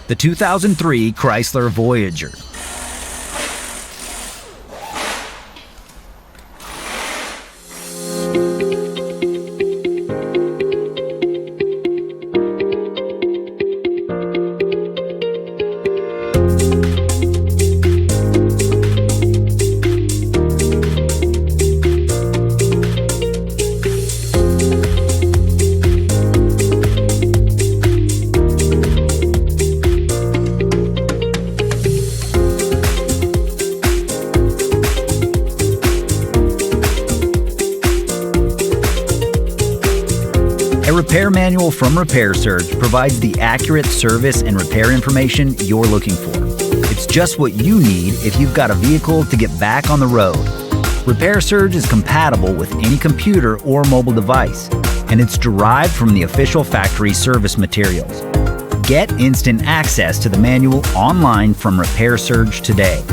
the 2003 Chrysler Voyager. A repair manual from Repair Surge provides the accurate service and repair information you're looking for. It's just what you need if you've got a vehicle to get back on the road. Repair Surge is compatible with any computer or mobile device, and it's derived from the official factory service materials. Get instant access to the manual online from Repair Surge today.